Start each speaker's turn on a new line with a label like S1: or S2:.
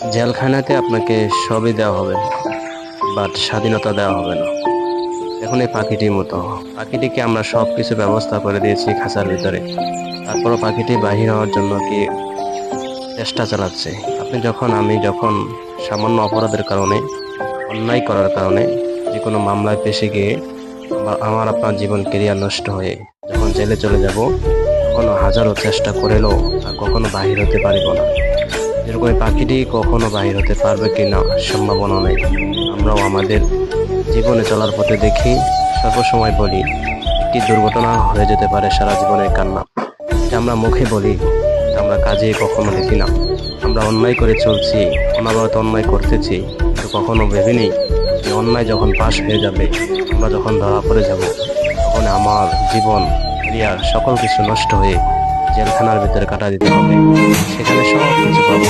S1: জেলখানাতে আপনাকে সবই দেওয়া হবে, বাট স্বাধীনতা দেওয়া হবে না। এখন এই পাখিটির মতো, পাখিটিকে আমরা সব কিছু ব্যবস্থা করে দিয়েছি খাঁচার ভিতরে, তারপরও পাখিটি বাহির হওয়ার জন্য কি চেষ্টা চালাচ্ছে। আমি যখন সামান্য অপরাধের কারণে, অন্যায় করার কারণে যে কোনো মামলায় ফেঁসে গিয়ে আমার আপনার জীবন কেরিয়ার নষ্ট হয়ে যখন জেলে চলে যাব, কখনো হাজারো চেষ্টা করেও আর কখনো বাহির হতে পারিব না। যেরকম এই পাখিটি কখনো বাহির হতে পারবে কিনা সম্ভাবনা নেই। আমরাও আমাদের জীবনে চলার পথে দেখি, সর্বসময় বলি একটি দুর্ঘটনা হয়ে যেতে পারে সারা জীবনের কান্না। এটা আমরা মুখে বলি, এটা আমরা কাজে কখনো দেখি না। আমরা অন্যায় করে চলছি, অনাবরত অন্যায় করতেছি, কিন্তু কখনো ভেবেনি যে অন্যায় যখন পাশ হয়ে যাবে, আমরা যখন ধরা পড়ে যাব, তখন আমার জীবন ক্রিয়ার সকল কিছু নষ্ট হয়ে জেলখানার ভিতরে কাটা দিতে হবে। সেখানে সব কিছু পাবো,